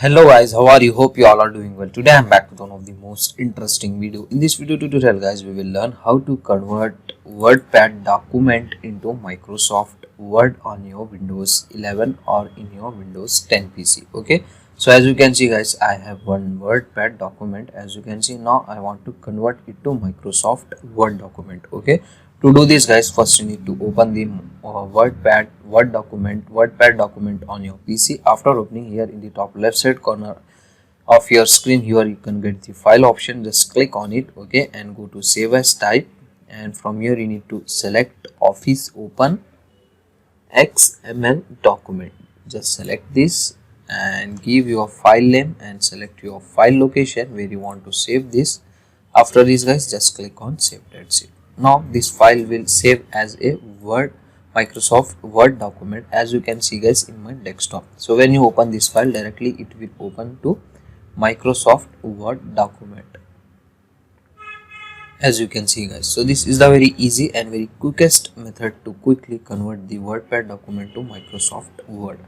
Hello guys, how are you? Hope you all are doing well. Today I'm back with one of the most interesting video. In this video tutorial guys, we will learn how to convert WordPad document into Microsoft Word on your Windows 11 or in your Windows 10 PC. Okay, so as you can see guys, I have one WordPad document. As you can see now, I want to convert it to Microsoft Word document. Okay, to do this guys, first you need to open the WordPad document on your PC. After opening, here in the top left side corner of your screen, here you can get the file option. Just click on it, okay, and go to save as type, and from here you need to select Office Open XML document. Just select this and give your file name and select your file location where you want to save this. After this guys, just click on save. That's it. Now this file will save as a Microsoft Word document, as you can see guys in my desktop. So when you open this file directly, it will open to Microsoft Word document, as you can see guys. So this is the very easy and very quickest method to quickly convert the WordPad document to Microsoft Word.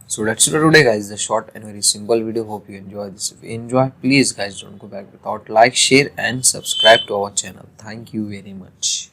So that's it for today guys, the short and very simple video. Hope you enjoy this. If you enjoy, please guys don't go back without like, share and subscribe to our channel. Thank you very much.